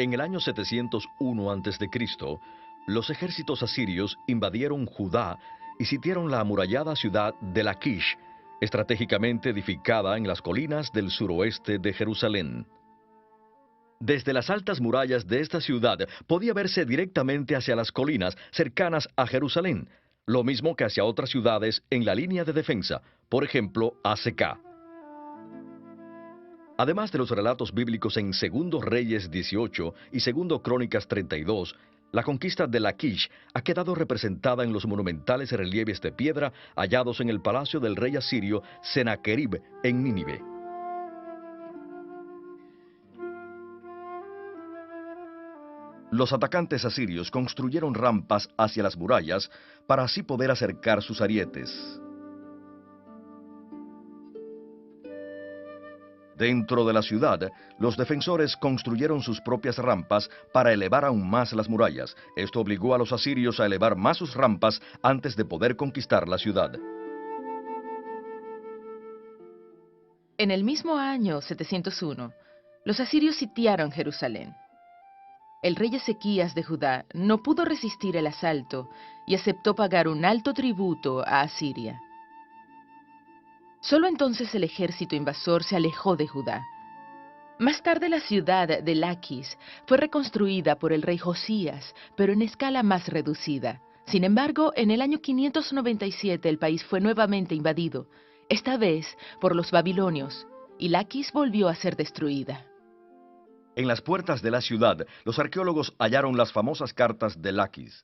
En el año 701 a.C., los ejércitos asirios invadieron Judá y sitiaron la amurallada ciudad de Laquish, estratégicamente edificada en las colinas del suroeste de Jerusalén. Desde las altas murallas de esta ciudad podía verse directamente hacia las colinas cercanas a Jerusalén, lo mismo que hacia otras ciudades en la línea de defensa, por ejemplo, Azeca. Además de los relatos bíblicos en 2 Reyes 18 y 2 Crónicas 32, la conquista de Laquish ha quedado representada en los monumentales relieves de piedra hallados en el palacio del rey asirio Senaquerib en Nínive. Los atacantes asirios construyeron rampas hacia las murallas para así poder acercar sus arietes. Dentro de la ciudad, los defensores construyeron sus propias rampas para elevar aún más las murallas. Esto obligó a los asirios a elevar más sus rampas antes de poder conquistar la ciudad. En el mismo año 701, los asirios sitiaron Jerusalén. El rey Ezequías de Judá no pudo resistir el asalto y aceptó pagar un alto tributo a Asiria. Solo entonces el ejército invasor se alejó de Judá. Más tarde la ciudad de Laquis fue reconstruida por el rey Josías, pero en escala más reducida. Sin embargo, en el año 597 el país fue nuevamente invadido, esta vez por los babilonios, y Laquis volvió a ser destruida. En las puertas de la ciudad, los arqueólogos hallaron las famosas cartas de Laquis.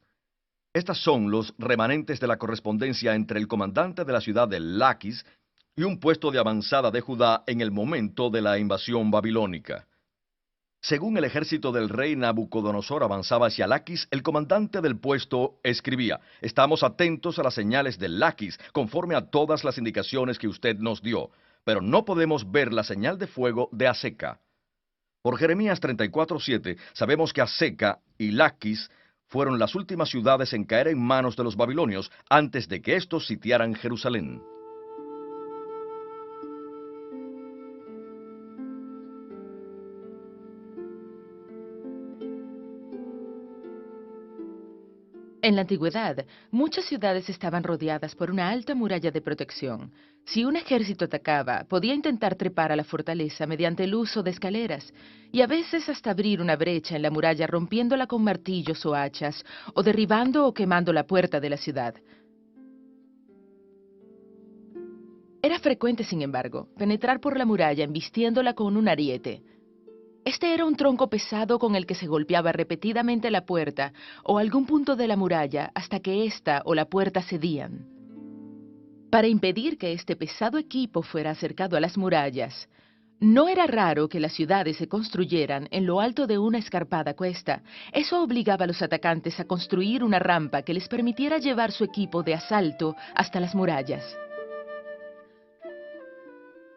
Estas son los remanentes de la correspondencia entre el comandante de la ciudad de Laquis y un puesto de avanzada de Judá en el momento de la invasión babilónica. Según el ejército del rey Nabucodonosor avanzaba hacia Laquis, el comandante del puesto escribía: «Estamos atentos a las señales de Laquis, conforme a todas las indicaciones que usted nos dio, pero no podemos ver la señal de fuego de Azeca». Por Jeremías 34:7 sabemos que Azeca y Laquis fueron las últimas ciudades en caer en manos de los babilonios antes de que estos sitiaran Jerusalén. En la antigüedad, muchas ciudades estaban rodeadas por una alta muralla de protección. Si un ejército atacaba, podía intentar trepar a la fortaleza mediante el uso de escaleras, y a veces hasta abrir una brecha en la muralla rompiéndola con martillos o hachas, o derribando o quemando la puerta de la ciudad. Era frecuente, sin embargo, penetrar por la muralla embistiéndola con un ariete. Este era un tronco pesado con el que se golpeaba repetidamente la puerta o algún punto de la muralla hasta que ésta o la puerta cedían. Para impedir que este pesado equipo fuera acercado a las murallas, no era raro que las ciudades se construyeran en lo alto de una escarpada cuesta. Eso obligaba a los atacantes a construir una rampa que les permitiera llevar su equipo de asalto hasta las murallas.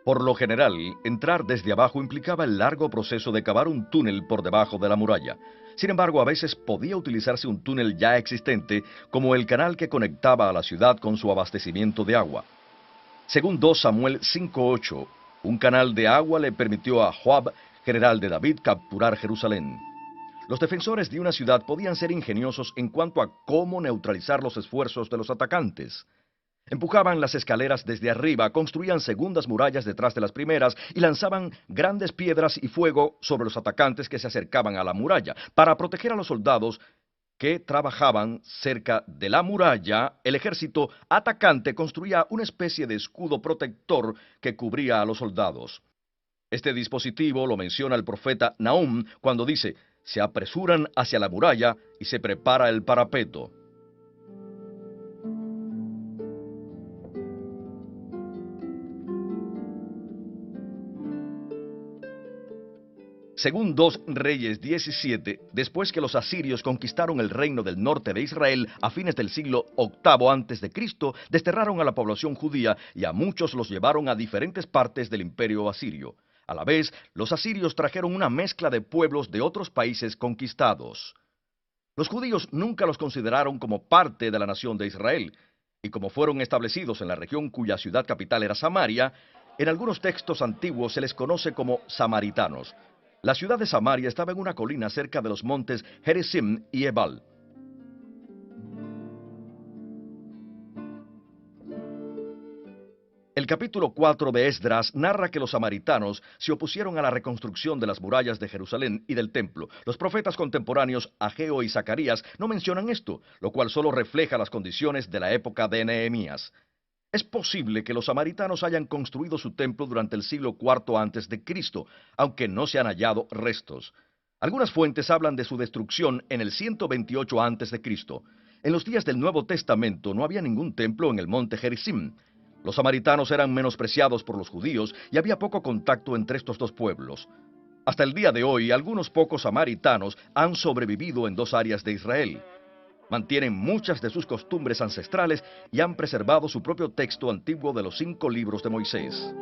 Por lo general, entrar desde abajo implicaba el largo proceso de cavar un túnel por debajo de la muralla. Sin embargo, a veces podía utilizarse un túnel ya existente, como el canal que conectaba a la ciudad con su abastecimiento de agua. Según 2 Samuel 5:8, un canal de agua le permitió a Joab, general de David, capturar Jerusalén. Los defensores de una ciudad podían ser ingeniosos en cuanto a cómo neutralizar los esfuerzos de los atacantes. Empujaban las escaleras desde arriba, construían segundas murallas detrás de las primeras y lanzaban grandes piedras y fuego sobre los atacantes que se acercaban a la muralla. Para proteger a los soldados que trabajaban cerca de la muralla, el ejército atacante construía una especie de escudo protector que cubría a los soldados. Este dispositivo lo menciona el profeta Nahum cuando dice: «Se apresuran hacia la muralla y se prepara el parapeto». Según 2 Reyes 17, después que los asirios conquistaron el reino del norte de Israel a fines del siglo VIII a.C., desterraron a la población judía y a muchos los llevaron a diferentes partes del imperio asirio. A la vez, los asirios trajeron una mezcla de pueblos de otros países conquistados. Los judíos nunca los consideraron como parte de la nación de Israel, y como fueron establecidos en la región cuya ciudad capital era Samaria, en algunos textos antiguos se les conoce como samaritanos. La ciudad de Samaria estaba en una colina cerca de los montes Gerizim y Ebal. El capítulo 4 de Esdras narra que los samaritanos se opusieron a la reconstrucción de las murallas de Jerusalén y del templo. Los profetas contemporáneos Ageo y Zacarías no mencionan esto, lo cual solo refleja las condiciones de la época de Nehemías. Es posible que los samaritanos hayan construido su templo durante el siglo IV antes de Cristo, aunque no se han hallado restos. Algunas fuentes hablan de su destrucción en el 128 antes de Cristo. En los días del Nuevo Testamento no había ningún templo en el monte Gerizim. Los samaritanos eran menospreciados por los judíos y había poco contacto entre estos dos pueblos. Hasta el día de hoy, algunos pocos samaritanos han sobrevivido en dos áreas de Israel. Mantienen muchas de sus costumbres ancestrales y han preservado su propio texto antiguo de los 5 libros de Moisés.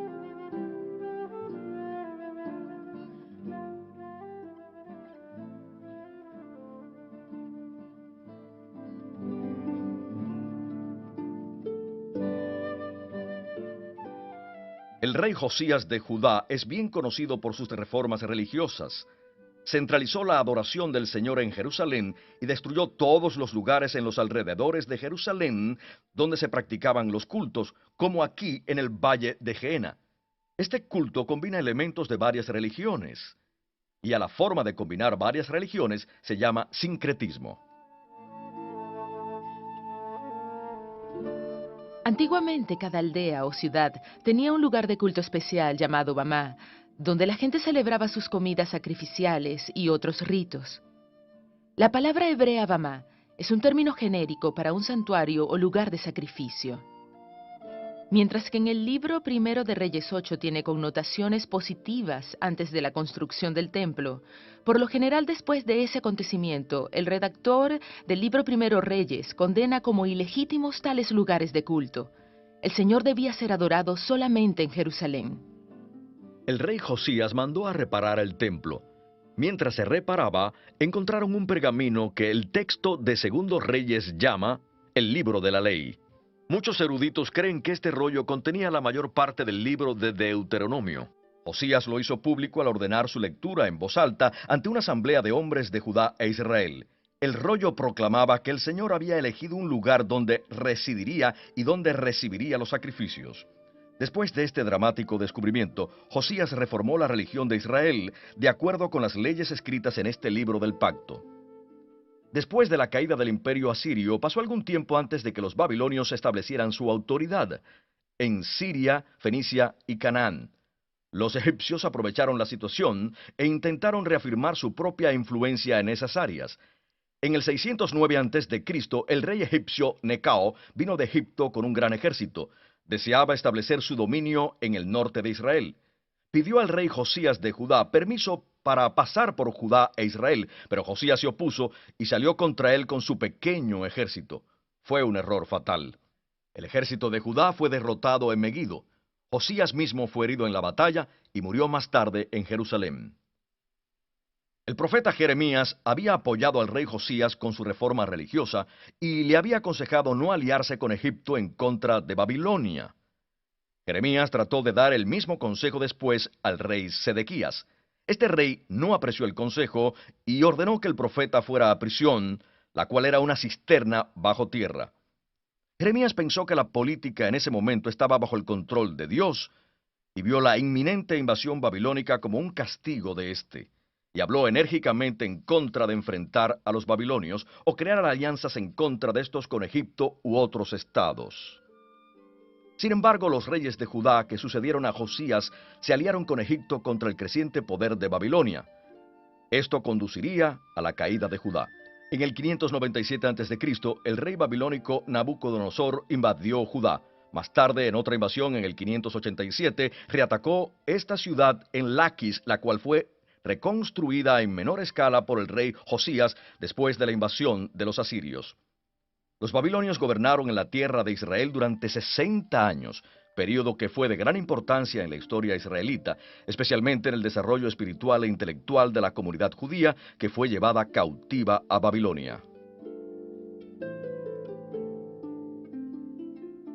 El rey Josías de Judá es bien conocido por sus reformas religiosas. Centralizó la adoración del Señor en Jerusalén y destruyó todos los lugares en los alrededores de Jerusalén donde se practicaban los cultos, como aquí en el valle de Gehenna. Este culto combina elementos de varias religiones, y a la forma de combinar varias religiones se llama sincretismo. Antiguamente cada aldea o ciudad tenía un lugar de culto especial llamado Bamá, donde la gente celebraba sus comidas sacrificiales y otros ritos. La palabra hebrea Bamá es un término genérico para un santuario o lugar de sacrificio. Mientras que en el libro primero de Reyes 8 tiene connotaciones positivas antes de la construcción del templo, por lo general después de ese acontecimiento, el redactor del libro primero Reyes condena como ilegítimos tales lugares de culto. El Señor debía ser adorado solamente en Jerusalén. El rey Josías mandó a reparar el templo. Mientras se reparaba, encontraron un pergamino que el texto de Segundo Reyes llama el libro de la ley. Muchos eruditos creen que este rollo contenía la mayor parte del libro de Deuteronomio. Josías lo hizo público al ordenar su lectura en voz alta ante una asamblea de hombres de Judá e Israel. El rollo proclamaba que el Señor había elegido un lugar donde residiría y donde recibiría los sacrificios. Después de este dramático descubrimiento, Josías reformó la religión de Israel de acuerdo con las leyes escritas en este libro del pacto. Después de la caída del imperio asirio, pasó algún tiempo antes de que los babilonios establecieran su autoridad en Siria, Fenicia y Canaán. Los egipcios aprovecharon la situación e intentaron reafirmar su propia influencia en esas áreas. En el 609 a.C., el rey egipcio Necao vino de Egipto con un gran ejército. Deseaba establecer su dominio en el norte de Israel. Pidió al rey Josías de Judá permiso para pasar por Judá e Israel, pero Josías se opuso y salió contra él con su pequeño ejército. Fue un error fatal. El ejército de Judá fue derrotado en Megido. Josías mismo fue herido en la batalla y murió más tarde en Jerusalén. El profeta Jeremías había apoyado al rey Josías con su reforma religiosa y le había aconsejado no aliarse con Egipto en contra de Babilonia. Jeremías trató de dar el mismo consejo después al rey Sedequías. Este rey no apreció el consejo y ordenó que el profeta fuera a prisión, la cual era una cisterna bajo tierra. Jeremías pensó que la política en ese momento estaba bajo el control de Dios y vio la inminente invasión babilónica como un castigo de éste, y habló enérgicamente en contra de enfrentar a los babilonios o crear alianzas en contra de estos con Egipto u otros estados. Sin embargo, los reyes de Judá que sucedieron a Josías se aliaron con Egipto contra el creciente poder de Babilonia. Esto conduciría a la caída de Judá. En el 597 a.C., el rey babilónico Nabucodonosor invadió Judá. Más tarde, en otra invasión en el 587, reatacó esta ciudad en Laquis, la cual fue reconstruida en menor escala por el rey Josías después de la invasión de los asirios. Los babilonios gobernaron en la tierra de Israel durante 60 años, período que fue de gran importancia en la historia israelita, especialmente en el desarrollo espiritual e intelectual de la comunidad judía que fue llevada cautiva a Babilonia.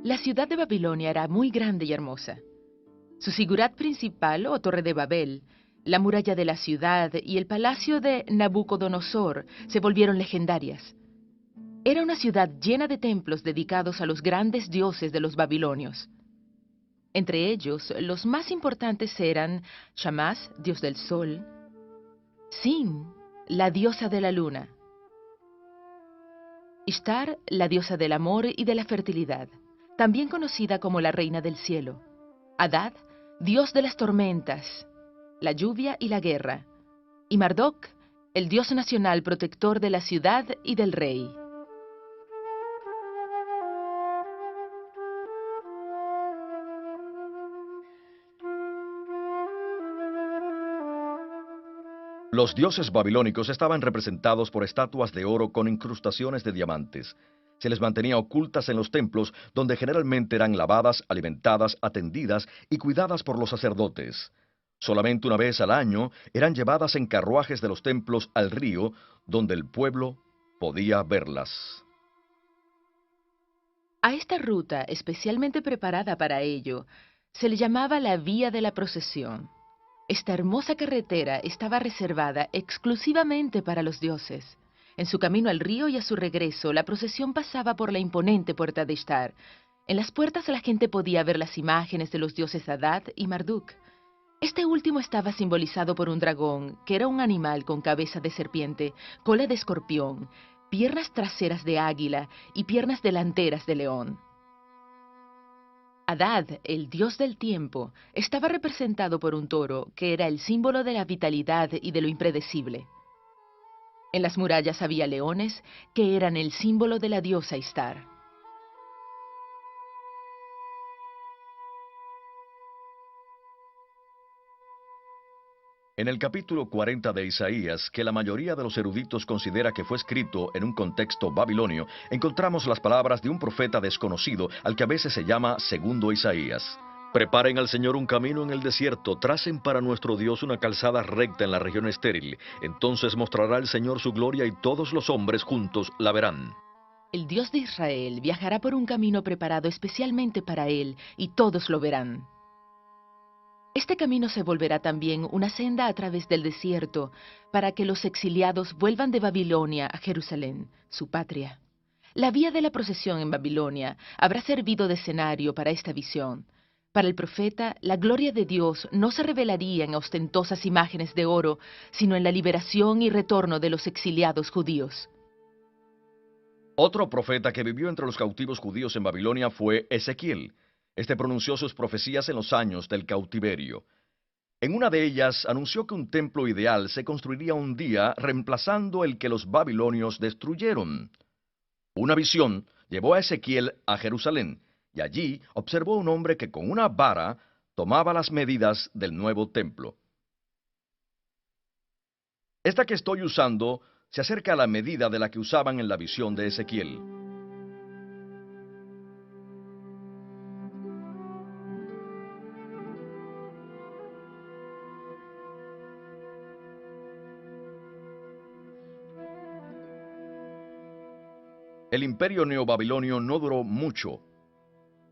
La ciudad de Babilonia era muy grande y hermosa. Su sigurat principal, o Torre de Babel, La muralla de la ciudad y el palacio de Nabucodonosor se volvieron legendarias. Era una ciudad llena de templos dedicados a los grandes dioses de los babilonios. Entre ellos, los más importantes eran Shamash, dios del sol; Sin, la diosa de la luna; Ishtar, la diosa del amor y de la fertilidad, también conocida como la reina del cielo; Adad, dios de las tormentas, la lluvia y la guerra; y Marduk, el dios nacional protector de la ciudad y del rey. Los dioses babilónicos estaban representados por estatuas de oro con incrustaciones de diamantes. Se les mantenía ocultas en los templos, donde generalmente eran lavadas, alimentadas, atendidas y cuidadas por los sacerdotes. Solamente una vez al año eran llevadas en carruajes de los templos al río, donde el pueblo podía verlas. A esta ruta, especialmente preparada para ello, se le llamaba la Vía de la Procesión. Esta hermosa carretera estaba reservada exclusivamente para los dioses. En su camino al río y a su regreso, la procesión pasaba por la imponente puerta de Ishtar. En las puertas la gente podía ver las imágenes de los dioses Adad y Marduk. Este último estaba simbolizado por un dragón, que era un animal con cabeza de serpiente, cola de escorpión, piernas traseras de águila y piernas delanteras de león. Adad, el dios del tiempo, estaba representado por un toro, que era el símbolo de la vitalidad y de lo impredecible. En las murallas había leones, que eran el símbolo de la diosa Ishtar. En el capítulo 40 de Isaías, que la mayoría de los eruditos considera que fue escrito en un contexto babilonio, encontramos las palabras de un profeta desconocido al que a veces se llama Segundo Isaías. Preparen al Señor un camino en el desierto, tracen para nuestro Dios una calzada recta en la región estéril. Entonces mostrará el Señor su gloria y todos los hombres juntos la verán. El Dios de Israel viajará por un camino preparado especialmente para él, y todos lo verán. Este camino se volverá también una senda a través del desierto, para que los exiliados vuelvan de Babilonia a Jerusalén, su patria. La vía de la procesión en Babilonia habrá servido de escenario para esta visión. Para el profeta, la gloria de Dios no se revelaría en ostentosas imágenes de oro, sino en la liberación y retorno de los exiliados judíos. Otro profeta que vivió entre los cautivos judíos en Babilonia fue Ezequiel. Este pronunció sus profecías en los años del cautiverio. En una de ellas anunció que un templo ideal se construiría un día reemplazando el que los babilonios destruyeron. Una visión llevó a Ezequiel a Jerusalén, y allí observó un hombre que con una vara tomaba las medidas del nuevo templo. Esta que estoy usando se acerca a la medida de la que usaban en la visión de Ezequiel. El imperio neobabilonio no duró mucho.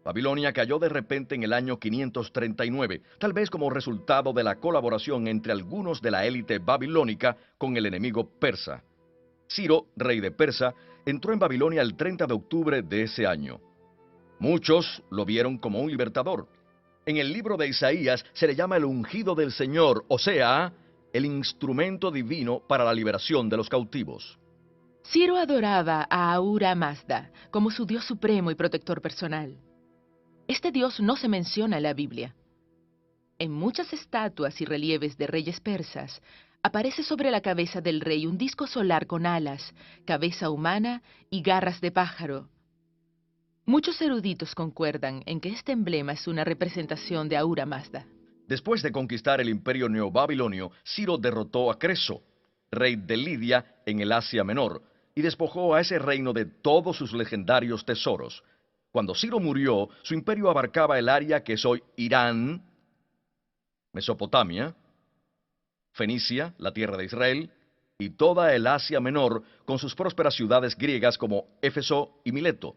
Babilonia cayó de repente en el año 539, tal vez como resultado de la colaboración entre algunos de la élite babilónica con el enemigo persa. Ciro, rey de Persa, entró en Babilonia el 30 de octubre de ese año. Muchos lo vieron como un libertador. En el libro de Isaías se le llama el ungido del Señor, o sea, el instrumento divino para la liberación de los cautivos. Ciro adoraba a Ahura Mazda como su dios supremo y protector personal. Este dios no se menciona en la Biblia. En muchas estatuas y relieves de reyes persas, aparece sobre la cabeza del rey un disco solar con alas, cabeza humana y garras de pájaro. Muchos eruditos concuerdan en que este emblema es una representación de Ahura Mazda. Después de conquistar el imperio neobabilonio, Ciro derrotó a Creso, rey de Lidia en el Asia Menor, y despojó a ese reino de todos sus legendarios tesoros. Cuando Ciro murió, su imperio abarcaba el área que es hoy Irán, Mesopotamia, Fenicia, la tierra de Israel, y toda el Asia Menor, con sus prósperas ciudades griegas como Éfeso y Mileto.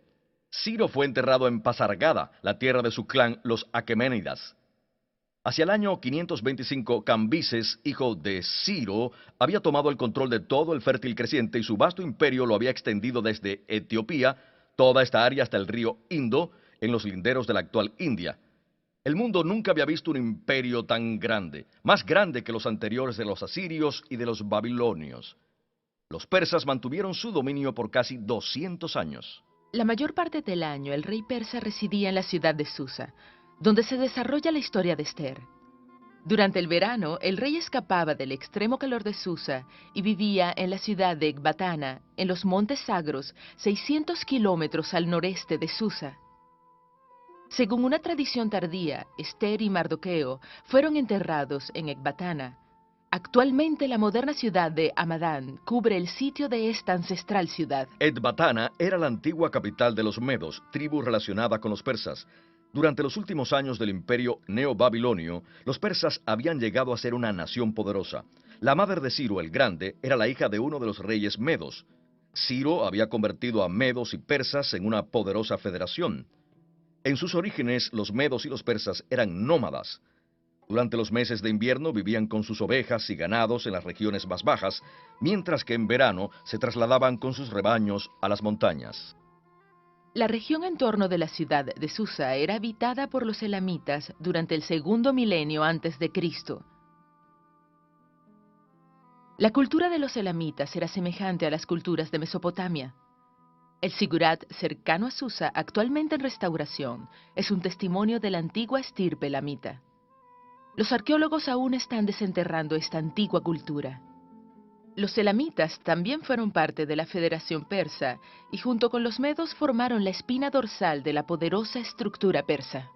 Ciro fue enterrado en Pasargada, la tierra de su clan, los Aqueménidas. Hacia el año 525, Cambises, hijo de Ciro, había tomado el control de todo el fértil creciente y su vasto imperio lo había extendido desde Etiopía, toda esta área hasta el río Indo, en los linderos de la actual India. El mundo nunca había visto un imperio tan grande, más grande que los anteriores de los asirios y de los babilonios. Los persas mantuvieron su dominio por casi 200 años. La mayor parte del año el rey persa residía en la ciudad de Susa, donde se desarrolla la historia de Esther. Durante el verano, el rey escapaba del extremo calor de Susa y vivía en la ciudad de Ecbatana, en los Montes Sagros, 600 kilómetros al noreste de Susa. Según una tradición tardía, Esther y Mardoqueo fueron enterrados en Ecbatana. Actualmente la moderna ciudad de Hamadán cubre el sitio de esta ancestral ciudad. Ecbatana era la antigua capital de los medos, tribu relacionada con los persas. Durante los últimos años del imperio neobabilonio, los persas habían llegado a ser una nación poderosa. La madre de Ciro el Grande era la hija de uno de los reyes medos. Ciro había convertido a medos y persas en una poderosa federación. En sus orígenes, los medos y los persas eran nómadas. Durante los meses de invierno vivían con sus ovejas y ganados en las regiones más bajas, mientras que en verano se trasladaban con sus rebaños a las montañas. La región en torno de la ciudad de Susa era habitada por los elamitas durante el segundo milenio antes de Cristo. La cultura de los elamitas era semejante a las culturas de Mesopotamia. El Sigurat, cercano a Susa, actualmente en restauración, es un testimonio de la antigua estirpe elamita. Los arqueólogos aún están desenterrando esta antigua cultura. Los elamitas también fueron parte de la Federación Persa y junto con los medos formaron la espina dorsal de la poderosa estructura persa.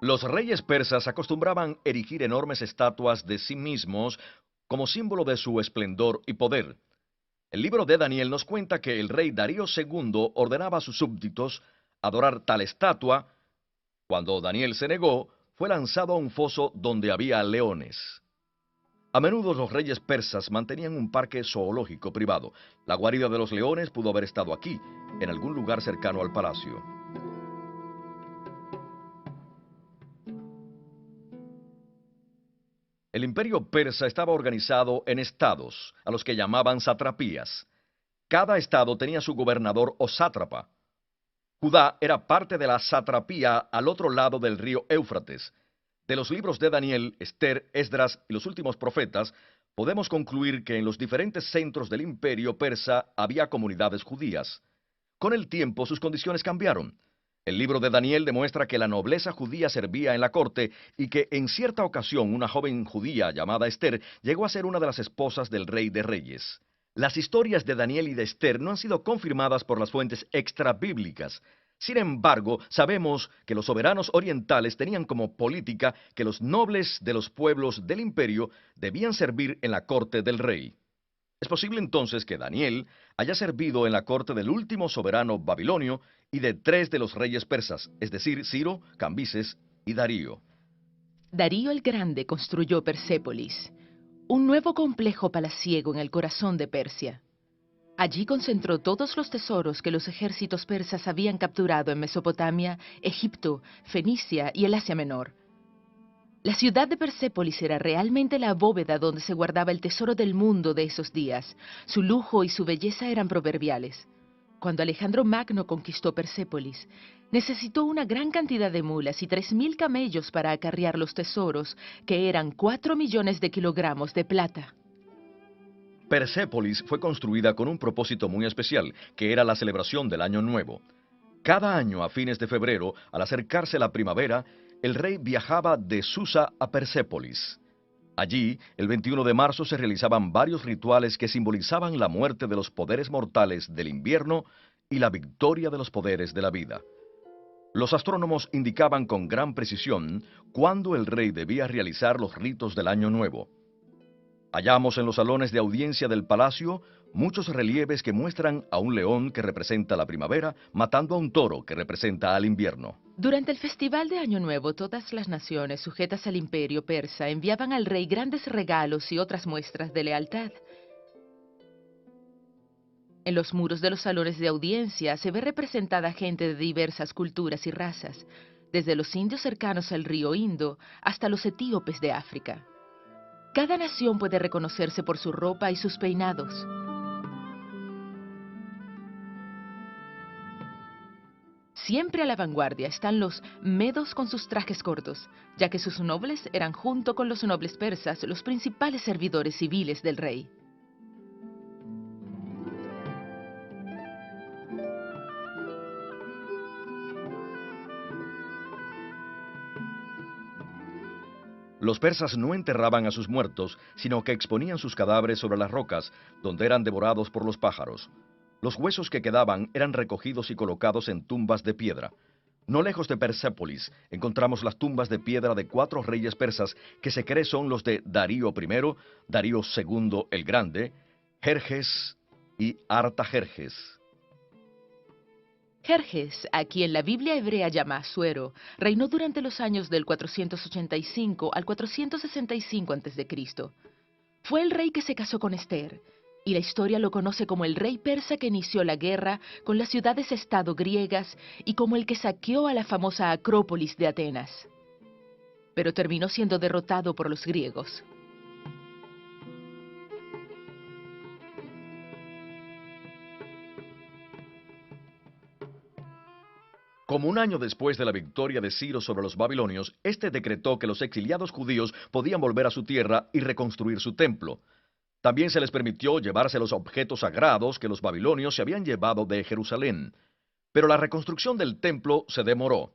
Los reyes persas acostumbraban erigir enormes estatuas de sí mismos como símbolo de su esplendor y poder. El libro de Daniel nos cuenta que el rey Darío II ordenaba a sus súbditos adorar tal estatua. Cuando Daniel se negó, fue lanzado a un foso donde había leones. A menudo los reyes persas mantenían un parque zoológico privado. La guarida de los leones pudo haber estado aquí, en algún lugar cercano al palacio. El imperio persa estaba organizado en estados, a los que llamaban satrapías. Cada estado tenía su gobernador o sátrapa. Judá era parte de la satrapía al otro lado del río Éufrates. De los libros de Daniel, Esther, Esdras y los últimos profetas, podemos concluir que en los diferentes centros del imperio persa había comunidades judías. Con el tiempo sus condiciones cambiaron. El libro de Daniel demuestra que la nobleza judía servía en la corte y que en cierta ocasión una joven judía llamada Esther llegó a ser una de las esposas del rey de reyes. Las historias de Daniel y de Esther no han sido confirmadas por las fuentes extrabíblicas. Sin embargo, sabemos que los soberanos orientales tenían como política que los nobles de los pueblos del imperio debían servir en la corte del rey. Es posible entonces que Daniel haya servido en la corte del último soberano babilonio y de 3 de los reyes persas, es decir, Ciro, Cambises y Darío. Darío el Grande construyó Persépolis, un nuevo complejo palaciego en el corazón de Persia. Allí concentró todos los tesoros que los ejércitos persas habían capturado en Mesopotamia, Egipto, Fenicia y el Asia Menor. La ciudad de Persépolis era realmente la bóveda donde se guardaba el tesoro del mundo de esos días. Su lujo y su belleza eran proverbiales. Cuando Alejandro Magno conquistó Persépolis, necesitó una gran cantidad de mulas y 3.000 camellos para acarrear los tesoros, que eran 4 millones de kilogramos de plata. Persépolis fue construida con un propósito muy especial, que era la celebración del Año Nuevo. Cada año, a fines de febrero, al acercarse la primavera, el rey viajaba de Susa a Persépolis. Allí, el 21 de marzo se realizaban varios rituales que simbolizaban la muerte de los poderes mortales del invierno y la victoria de los poderes de la vida. Los astrónomos indicaban con gran precisión cuándo el rey debía realizar los ritos del Año Nuevo. Hallamos en los salones de audiencia del palacio muchos relieves que muestran a un león que representa la primavera matando a un toro que representa al invierno. Durante el festival de Año Nuevo, todas las naciones sujetas al imperio persa enviaban al rey grandes regalos y otras muestras de lealtad. En los muros de los salones de audiencia se ve representada gente de diversas culturas y razas. desde los indios cercanos al río Indo hasta los etíopes de África. Cada nación puede reconocerse por su ropa y sus peinados. Siempre a la vanguardia están los medos con sus trajes cortos, ya que sus nobles eran junto con los nobles persas los principales servidores civiles del rey. Los persas no enterraban a sus muertos, sino que exponían sus cadáveres sobre las rocas, donde eran devorados por los pájaros. Los huesos que quedaban eran recogidos y colocados en tumbas de piedra. No lejos de Persépolis encontramos las tumbas de piedra de 4 reyes persas que se cree son los de Darío I, Darío II el Grande, Jerjes y Artajerjes. Jerjes, a quien la Biblia hebrea llama Asuero, reinó durante los años del 485 al 465 a.C. Fue el rey que se casó con Esther, y la historia lo conoce como el rey persa que inició la guerra con las ciudades-estado griegas y como el que saqueó a la famosa Acrópolis de Atenas. Pero terminó siendo derrotado por los griegos. Como un año después de la victoria de Ciro sobre los babilonios, este decretó que los exiliados judíos podían volver a su tierra y reconstruir su templo. También se les permitió llevarse los objetos sagrados que los babilonios se habían llevado de Jerusalén. Pero la reconstrucción del templo se demoró.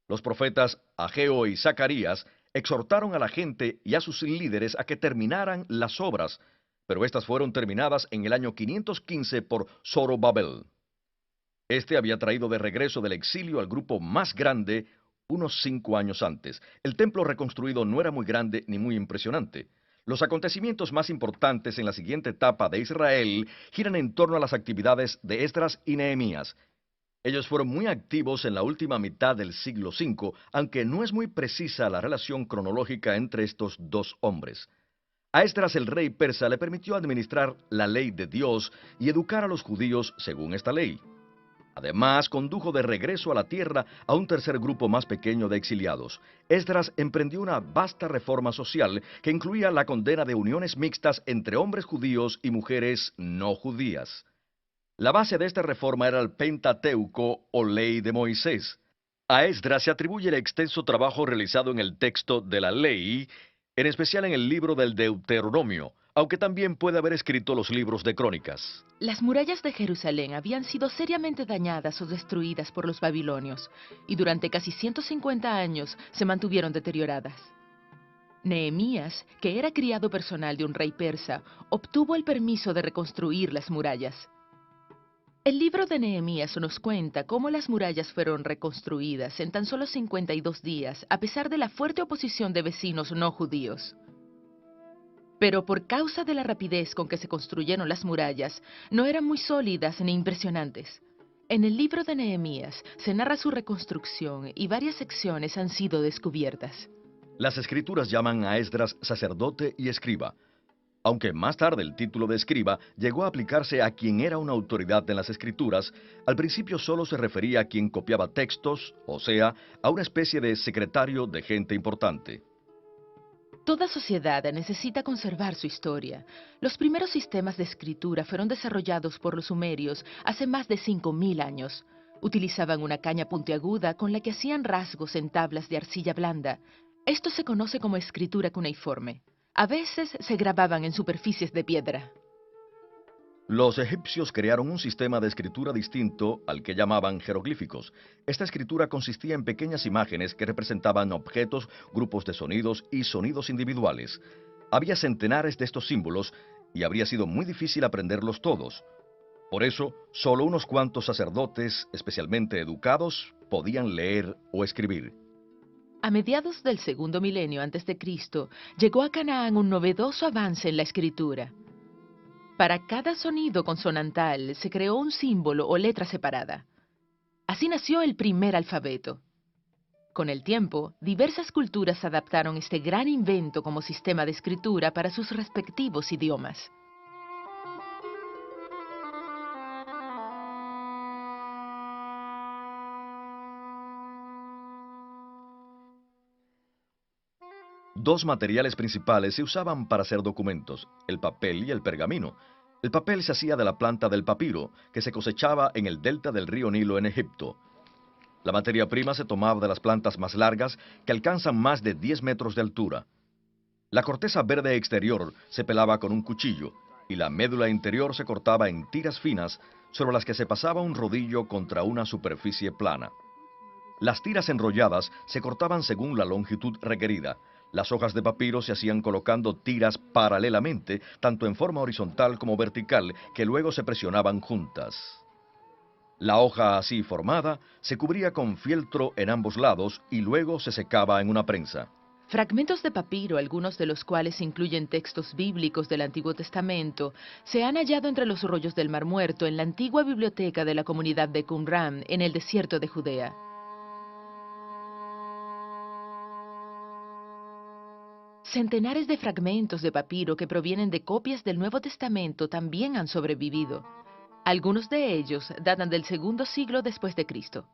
Los profetas Ageo y Zacarías exhortaron a la gente y a sus líderes a que terminaran las obras, pero estas fueron terminadas en el año 515 por Zorobabel. Este había traído de regreso del exilio al grupo más grande unos 5 años antes. El templo reconstruido no era muy grande ni muy impresionante. Los acontecimientos más importantes en la siguiente etapa de Israel giran en torno a las actividades de Esdras y Nehemías. Ellos fueron muy activos en la última mitad del siglo V, aunque no es muy precisa la relación cronológica entre estos dos hombres. A Esdras el rey persa le permitió administrar la ley de Dios y educar a los judíos según esta ley. Además, condujo de regreso a la tierra a un tercer grupo más pequeño de exiliados. Esdras emprendió una vasta reforma social que incluía la condena de uniones mixtas entre hombres judíos y mujeres no judías. La base de esta reforma era el Pentateuco o Ley de Moisés. A Esdras se atribuye el extenso trabajo realizado en el texto de la ley, en especial en el libro del Deuteronomio, aunque también puede haber escrito los libros de crónicas. Las murallas de Jerusalén habían sido seriamente dañadas o destruidas por los babilonios, y durante casi 150 años se mantuvieron deterioradas. Nehemías, que era criado personal de un rey persa, obtuvo el permiso de reconstruir las murallas. El libro de Nehemías nos cuenta cómo las murallas fueron reconstruidas en tan solo 52 días, a pesar de la fuerte oposición de vecinos no judíos. Pero por causa de la rapidez con que se construyeron las murallas, no eran muy sólidas ni impresionantes. En el libro de Nehemías se narra su reconstrucción y varias secciones han sido descubiertas. Las escrituras llaman a Esdras sacerdote y escriba. Aunque más tarde el título de escriba llegó a aplicarse a quien era una autoridad en las escrituras, al principio solo se refería a quien copiaba textos, o sea, a una especie de secretario de gente importante. Toda sociedad necesita conservar su historia. Los primeros sistemas de escritura fueron desarrollados por los sumerios hace más de 5000 años. Utilizaban una caña puntiaguda con la que hacían rasgos en tablas de arcilla blanda. Esto se conoce como escritura cuneiforme. A veces se grababan en superficies de piedra. Los egipcios crearon un sistema de escritura distinto al que llamaban jeroglíficos. Esta escritura consistía en pequeñas imágenes que representaban objetos, grupos de sonidos y sonidos individuales. Había centenares de estos símbolos y habría sido muy difícil aprenderlos todos. Por eso, solo unos cuantos sacerdotes, especialmente educados, podían leer o escribir. A mediados del segundo milenio antes de Cristo, llegó a Canaán un novedoso avance en la escritura. Para cada sonido consonantal se creó un símbolo o letra separada. Así nació el primer alfabeto. Con el tiempo, diversas culturas adaptaron este gran invento como sistema de escritura para sus respectivos idiomas. Dos materiales principales se usaban para hacer documentos, el papel y el pergamino. El papel se hacía de la planta del papiro, que se cosechaba en el delta del río Nilo en Egipto. La materia prima se tomaba de las plantas más largas, que alcanzan más de 10 metros de altura. La corteza verde exterior se pelaba con un cuchillo, y la médula interior se cortaba en tiras finas, sobre las que se pasaba un rodillo contra una superficie plana. Las tiras enrolladas se cortaban según la longitud requerida. Las hojas de papiro se hacían colocando tiras paralelamente, tanto en forma horizontal como vertical, que luego se presionaban juntas. La hoja así formada se cubría con fieltro en ambos lados y luego se secaba en una prensa. Fragmentos de papiro, algunos de los cuales incluyen textos bíblicos del Antiguo Testamento, se han hallado entre los rollos del Mar Muerto en la antigua biblioteca de la comunidad de Qumran, en el desierto de Judea. Centenares de fragmentos de papiro que provienen de copias del Nuevo Testamento también han sobrevivido. Algunos de ellos datan del segundo siglo después de Cristo.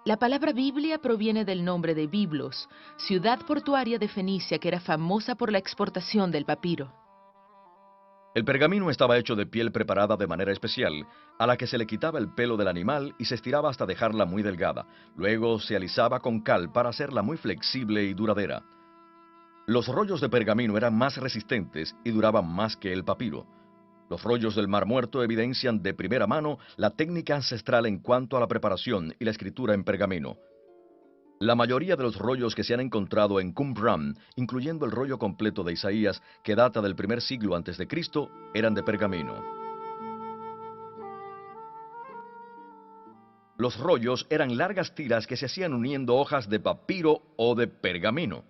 La palabra Biblia proviene del nombre de Biblos, ciudad portuaria de Fenicia que era famosa por la exportación del papiro. El pergamino estaba hecho de piel preparada de manera especial, a la que se le quitaba el pelo del animal y se estiraba hasta dejarla muy delgada. Luego se alisaba con cal para hacerla muy flexible y duradera. Los rollos de pergamino eran más resistentes y duraban más que el papiro. Los rollos del Mar Muerto evidencian de primera mano la técnica ancestral en cuanto a la preparación y la escritura en pergamino. La mayoría de los rollos que se han encontrado en Qumran, incluyendo el rollo completo de Isaías, que data del primer siglo antes de Cristo, eran de pergamino. Los rollos eran largas tiras que se hacían uniendo hojas de papiro o de pergamino.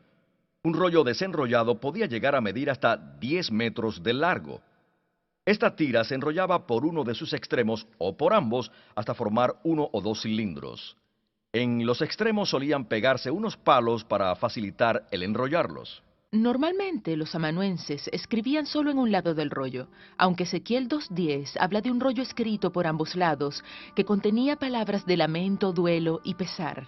Un rollo desenrollado podía llegar a medir hasta 10 metros de largo. Esta tira se enrollaba por uno de sus extremos o por ambos hasta formar uno o dos cilindros. En los extremos solían pegarse unos palos para facilitar el enrollarlos. Normalmente los amanuenses escribían solo en un lado del rollo, aunque Ezequiel 2:10 habla de un rollo escrito por ambos lados que contenía palabras de lamento, duelo y pesar.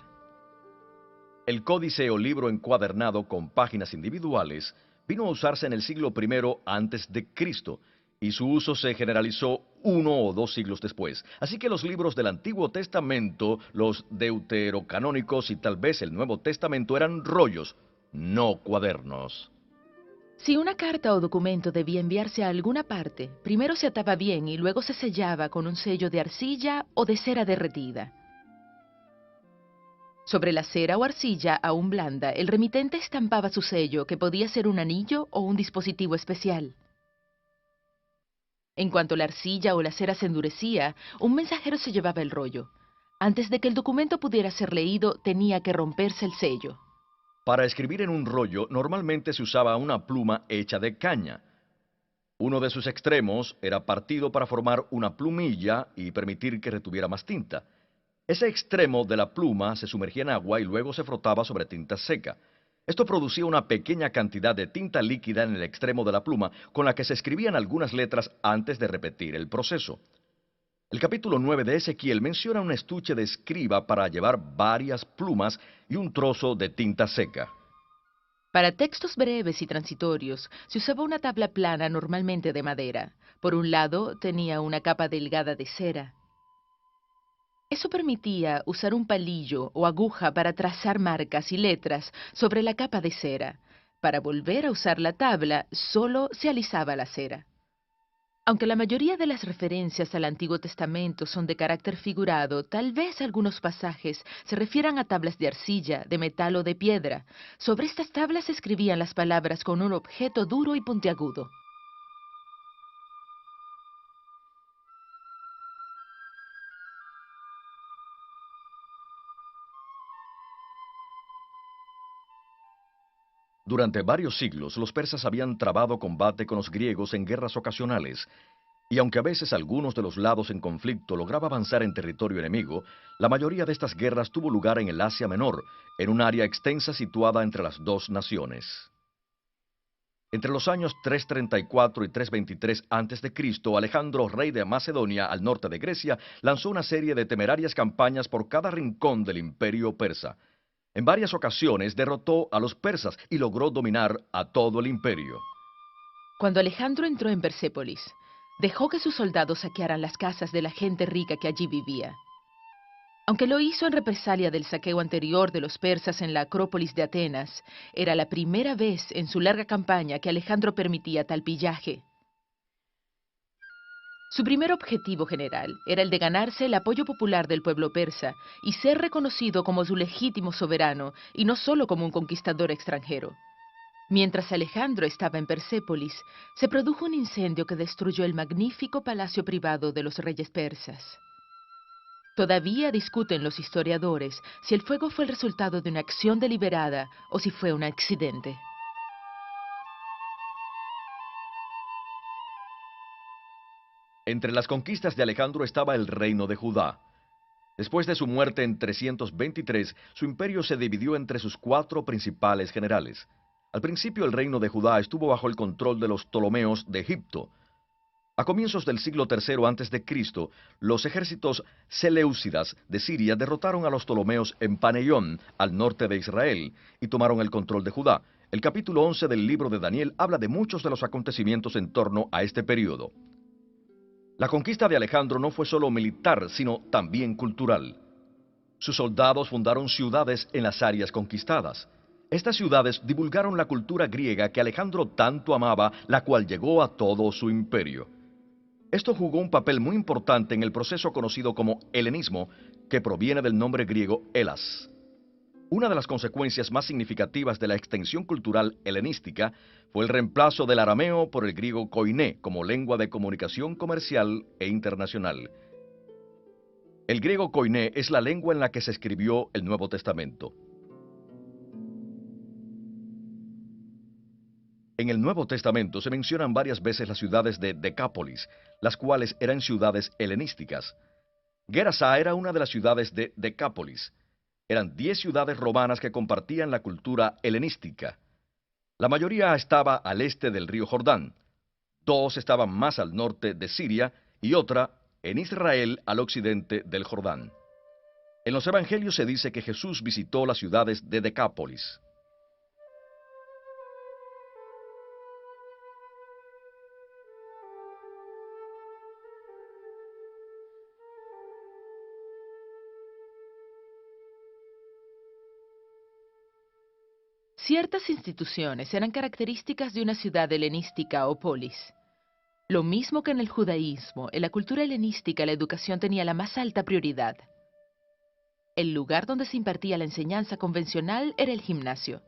El códice o libro encuadernado con páginas individuales vino a usarse en el siglo I antes de Cristo, y su uso se generalizó uno o dos siglos después. Así que los libros del Antiguo Testamento, los deuterocanónicos y tal vez el Nuevo Testamento eran rollos, no cuadernos. Si una carta o documento debía enviarse a alguna parte, primero se ataba bien y luego se sellaba con un sello de arcilla o de cera derretida. Sobre la cera o arcilla aún blanda, el remitente estampaba su sello, que podía ser un anillo o un dispositivo especial. En cuanto la arcilla o la cera se endurecía, un mensajero se llevaba el rollo. Antes de que el documento pudiera ser leído, tenía que romperse el sello. Para escribir en un rollo normalmente se usaba una pluma hecha de caña. Uno de sus extremos era partido para formar una plumilla y permitir que retuviera más tinta. Ese extremo de la pluma se sumergía en agua y luego se frotaba sobre tinta seca. Esto producía una pequeña cantidad de tinta líquida en el extremo de la pluma con la que se escribían algunas letras antes de repetir el proceso. El capítulo 9 de Ezequiel menciona un estuche de escriba para llevar varias plumas y un trozo de tinta seca. Para textos breves y transitorios, se usaba una tabla plana normalmente de madera. Por un lado, tenía una capa delgada de cera. Eso permitía usar un palillo o aguja para trazar marcas y letras sobre la capa de cera. Para volver a usar la tabla, solo se alisaba la cera. Aunque la mayoría de las referencias al Antiguo Testamento son de carácter figurado, tal vez algunos pasajes se refieran a tablas de arcilla, de metal o de piedra. Sobre estas tablas se escribían las palabras con un objeto duro y puntiagudo. Durante varios siglos, los persas habían trabado combate con los griegos en guerras ocasionales, y aunque a veces algunos de los lados en conflicto lograba avanzar en territorio enemigo, la mayoría de estas guerras tuvo lugar en el Asia Menor, en un área extensa situada entre las dos naciones. Entre los años 334 y 323 a.C., Alejandro, rey de Macedonia, al norte de Grecia, lanzó una serie de temerarias campañas por cada rincón del imperio persa. En varias ocasiones derrotó a los persas y logró dominar a todo el imperio. Cuando Alejandro entró en Persépolis, dejó que sus soldados saquearan las casas de la gente rica que allí vivía. Aunque lo hizo en represalia del saqueo anterior de los persas en la Acrópolis de Atenas, era la primera vez en su larga campaña que Alejandro permitía tal pillaje. Su primer objetivo general era el de ganarse el apoyo popular del pueblo persa y ser reconocido como su legítimo soberano y no solo como un conquistador extranjero. Mientras Alejandro estaba en Persépolis, se produjo un incendio que destruyó el magnífico palacio privado de los reyes persas. Todavía discuten los historiadores si el fuego fue el resultado de una acción deliberada o si fue un accidente. Entre las conquistas de Alejandro estaba el reino de Judá. Después de su muerte en 323, su imperio se dividió entre sus 4 principales generales. Al principio el reino de Judá estuvo bajo el control de los Ptolomeos de Egipto. A comienzos del siglo III a.C., los ejércitos seleucidas de Siria derrotaron a los Ptolomeos en Paneión, al norte de Israel, y tomaron el control de Judá. El capítulo 11 del libro de Daniel habla de muchos de los acontecimientos en torno a este periodo. La conquista de Alejandro no fue solo militar, sino también cultural. Sus soldados fundaron ciudades en las áreas conquistadas. Estas ciudades divulgaron la cultura griega que Alejandro tanto amaba, la cual llegó a todo su imperio. Esto jugó un papel muy importante en el proceso conocido como helenismo, que proviene del nombre griego Helas. Una de las consecuencias más significativas de la extensión cultural helenística fue el reemplazo del arameo por el griego koiné como lengua de comunicación comercial e internacional. El griego koiné es la lengua en la que se escribió el Nuevo Testamento. En el Nuevo Testamento se mencionan varias veces las ciudades de Decápolis, las cuales eran ciudades helenísticas. Gerasa era una de las ciudades de Decápolis. Eran 10 ciudades romanas que compartían la cultura helenística. La mayoría estaba al este del río Jordán. 2 estaban más al norte de Siria y otra en Israel al occidente del Jordán. En los evangelios se dice que Jesús visitó las ciudades de Decápolis. Ciertas instituciones eran características de una ciudad helenística o polis. Lo mismo que en el judaísmo, en la cultura helenística la educación tenía la más alta prioridad. El lugar donde se impartía la enseñanza convencional era el gimnasio.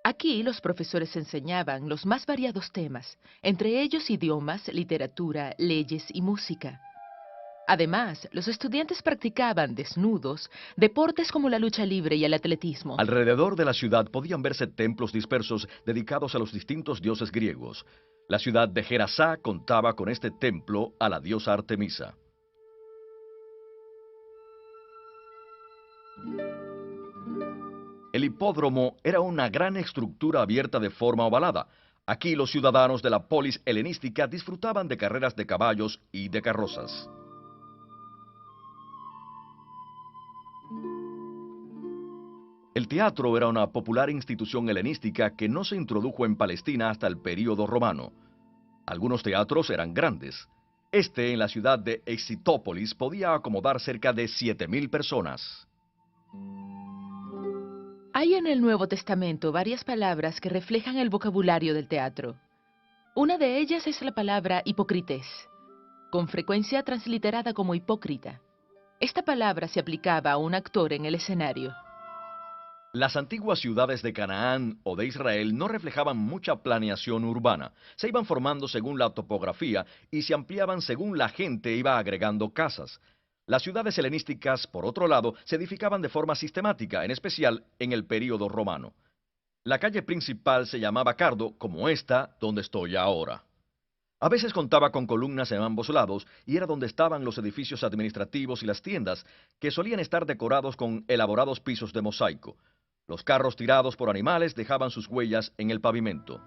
Aquí los profesores enseñaban los más variados temas, entre ellos idiomas, literatura, leyes y música. Además, los estudiantes practicaban, desnudos, deportes como la lucha libre y el atletismo. Alrededor de la ciudad podían verse templos dispersos dedicados a los distintos dioses griegos. La ciudad de Gerasá contaba con este templo a la diosa Artemisa. El hipódromo era una gran estructura abierta de forma ovalada. Aquí los ciudadanos de la polis helenística disfrutaban de carreras de caballos y de carrozas. El teatro era una popular institución helenística que no se introdujo en Palestina hasta el período romano. Algunos teatros eran grandes. Este, en la ciudad de Excitópolis, podía acomodar cerca de 7.000 personas. Hay en el Nuevo Testamento varias palabras que reflejan el vocabulario del teatro. Una de ellas es la palabra hipocrités, con frecuencia transliterada como hipócrita. Esta palabra se aplicaba a un actor en el escenario. Las antiguas ciudades de Canaán o de Israel no reflejaban mucha planeación urbana. Se iban formando según la topografía y se ampliaban según la gente iba agregando casas. Las ciudades helenísticas, por otro lado, se edificaban de forma sistemática, en especial en el período romano. La calle principal se llamaba Cardo, como esta donde estoy ahora. A veces contaba con columnas en ambos lados y era donde estaban los edificios administrativos y las tiendas, que solían estar decorados con elaborados pisos de mosaico. Los carros tirados por animales dejaban sus huellas en el pavimento.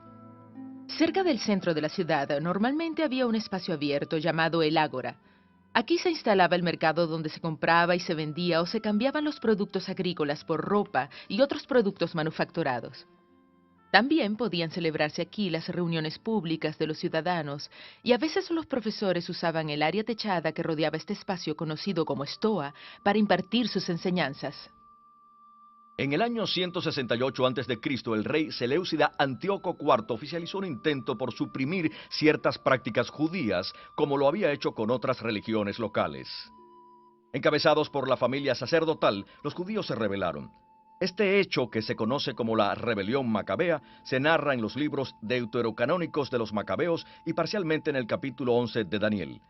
Cerca del centro de la ciudad normalmente había un espacio abierto llamado el ágora. Aquí se instalaba el mercado donde se compraba y se vendía o se cambiaban los productos agrícolas por ropa y otros productos manufacturados. También podían celebrarse aquí las reuniones públicas de los ciudadanos y a veces los profesores usaban el área techada que rodeaba este espacio conocido como estoa para impartir sus enseñanzas. En el año 168 a.C., el rey Seleucida Antíoco IV oficializó un intento por suprimir ciertas prácticas judías, como lo había hecho con otras religiones locales. Encabezados por la familia sacerdotal, los judíos se rebelaron. Este hecho, que se conoce como la rebelión macabea, se narra en los libros deuterocanónicos de los macabeos y parcialmente en el capítulo 11 de Daniel.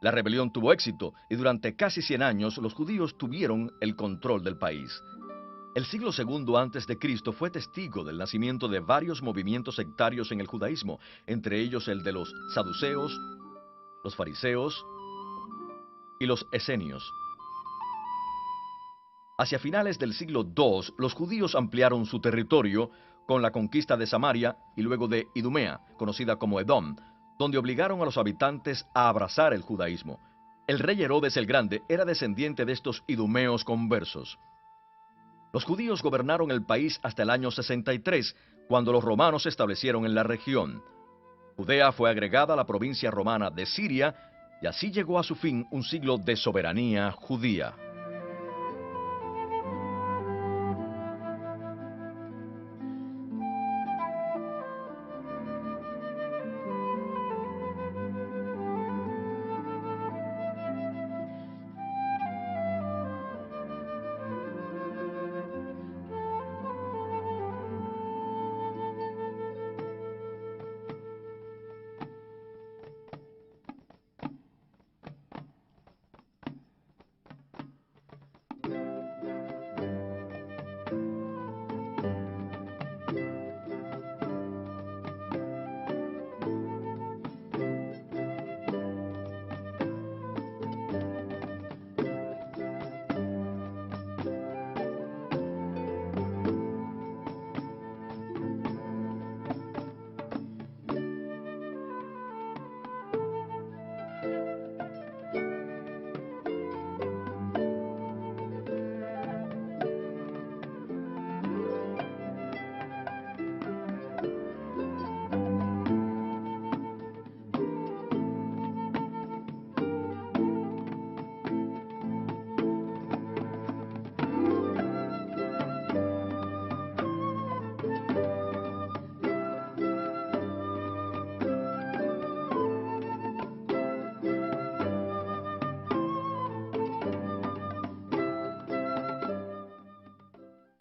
La rebelión tuvo éxito y durante casi 100 años los judíos tuvieron el control del país. El siglo II antes de Cristo fue testigo del nacimiento de varios movimientos sectarios en el judaísmo, entre ellos el de los saduceos, los fariseos y los esenios. Hacia finales del siglo II, los judíos ampliaron su territorio con la conquista de Samaria y luego de Idumea, conocida como Edom, donde obligaron a los habitantes a abrazar el judaísmo. El rey Herodes el Grande era descendiente de estos idumeos conversos. Los judíos gobernaron el país hasta el año 63, cuando los romanos se establecieron en la región. Judea fue agregada a la provincia romana de Siria, y así llegó a su fin un siglo de soberanía judía.